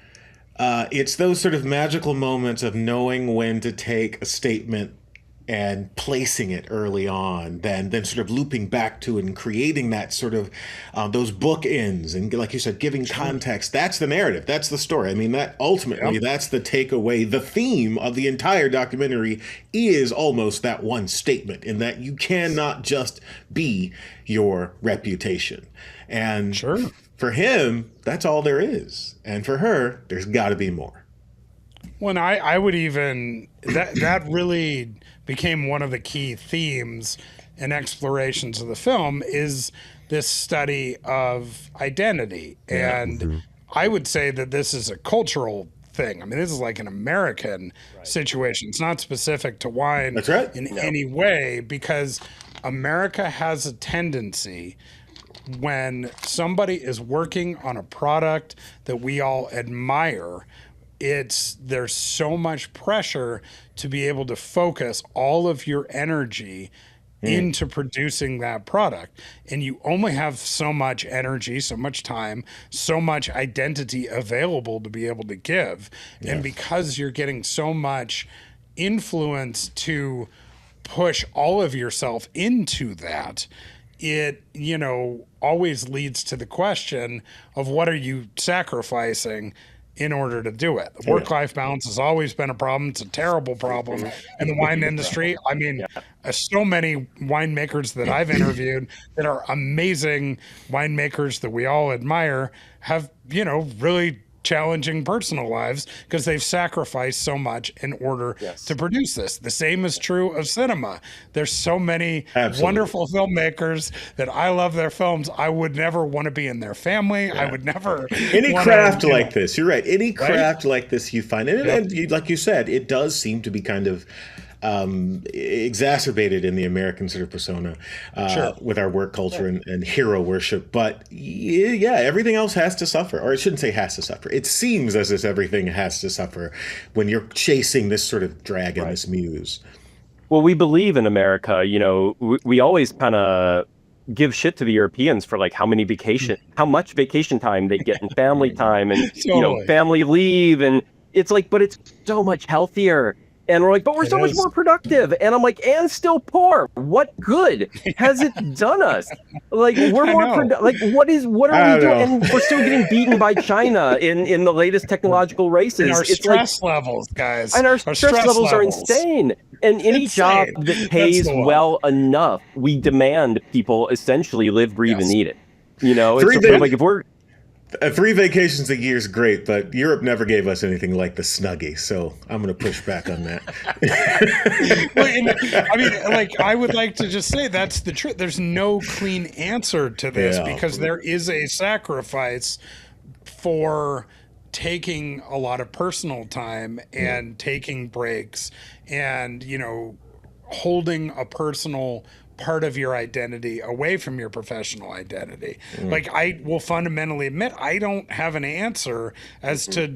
it's those sort of magical moments of knowing when to take a statement and placing it early on, then sort of looping back to it and creating that sort of those bookends, and like you said, giving context. That's the narrative. That's the story. I mean, that ultimately, that's the takeaway. The theme of the entire documentary is almost that one statement, in that you cannot just be your reputation. And for him, that's all there is. And for her, there's got to be more. Well, I would even, that really became one of the key themes and explorations of the film, is this study of identity. And I would say that this is a cultural thing. I mean, this is like an American situation. It's not specific to wine in any way, because America has a tendency, when somebody is working on a product that we all admire, there's so much pressure to be able to focus all of your energy into producing that product. And you only have so much energy, so much time, so much identity available to be able to give. And because you're getting so much influence to push all of yourself into that, it, always leads to the question of what are you sacrificing in order to do it. Work-life balance has always been a problem. It's a terrible problem in the wine industry. I mean, so many winemakers that I've interviewed that are amazing winemakers that we all admire have, really challenging personal lives because they've sacrificed so much in order to produce this. The same is true of cinema. There's so many wonderful filmmakers that I love their films. I would never want to be in their family. I would never any craft like this. You're right. Any craft like this you find, and like you said, it does seem to be kind of exacerbated in the American sort of persona with our work culture and hero worship. But everything else has to suffer, or I shouldn't say has to suffer. It seems as if everything has to suffer when you're chasing this sort of dragon, this muse. Well, we believe in America, we always kind of give shit to the Europeans for like how much vacation time they get and family time and, family leave. And it's like, but it's so much healthier. And we're like, but we're so much more productive. And I'm like, and still poor. What good has it done us? Like, we're more like, what are we doing? And we're still getting beaten by China in the latest technological races. And our stress levels, guys. And our stress levels are insane. And any job that pays well enough, we demand people essentially live, breathe, and eat it. It's like if we're 3 vacations a year is great, but Europe never gave us anything like the Snuggie, so I'm going to push back on that. I would like to just say that's the truth. There's no clean answer to this because there is a sacrifice for taking a lot of personal time and taking breaks and, holding a personal part of your identity away from your professional identity. Like, I will fundamentally admit I don't have an answer as to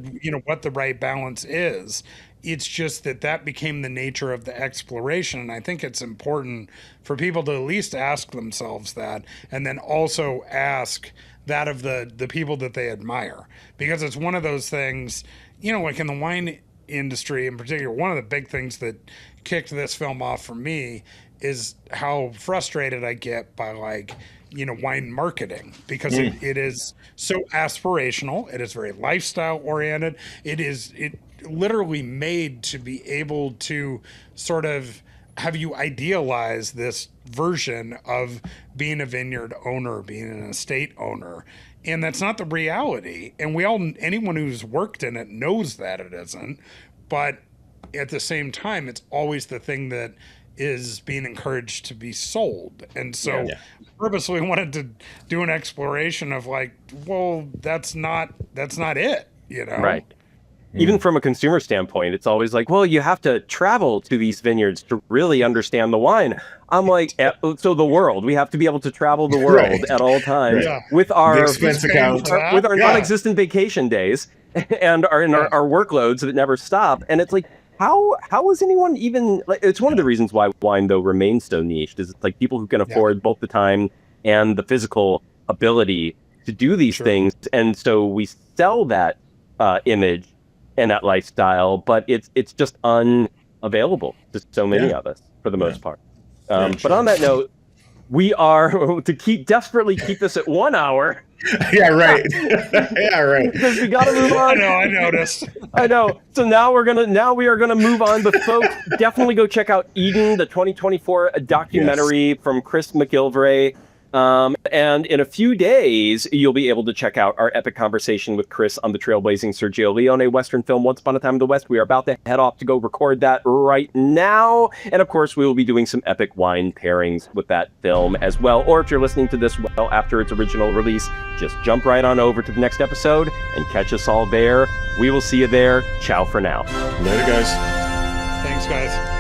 what the right balance is. It's just that became the nature of the exploration, and I think it's important for people to at least ask themselves that, and then also ask that of the people that they admire, because it's one of those things, like in the wine industry in particular. One of the big things that kicked this film off for me is how frustrated I get by wine marketing, because it is so aspirational. It is very lifestyle oriented. It literally made to be able to sort of have you idealize this version of being a vineyard owner, being an estate owner. And that's not the reality. And anyone who's worked in it knows that it isn't. But at the same time, it's always the thing that is being encouraged to be sold. And so purposely wanted to do an exploration of that's not it, Right. Even from a consumer standpoint, it's always like, well, you have to travel to these vineyards to really understand the wine. I'm like, so the world, we have to be able to travel the world at all times with our expense account, with our non-existent vacation days and our workloads that never stop. And it's like, how is anyone even it's one of the reasons why wine though remains so niche, is it's like people who can afford both the time and the physical ability to do these things. And so we sell that image and that lifestyle, but it's just unavailable to so many of us for the most part. But on that note, we are to desperately keep this at 1 hour. Yeah, right. Yeah, right. Because we got to move on. I noticed. I know. So now we are gonna move on. But folks, definitely go check out Eden, the 2024 documentary from Chris McGilvray. And in a few days, you'll be able to check out our epic conversation with Chris on the trailblazing Sergio Leone Western film Once Upon a Time in the West. We are about to head off to go record that right now. And of course, we will be doing some epic wine pairings with that film as well. Or if you're listening to this well after its original release, just jump right on over to the next episode and catch us all there. We will see you there. Ciao for now. Later, guys. Thanks, guys.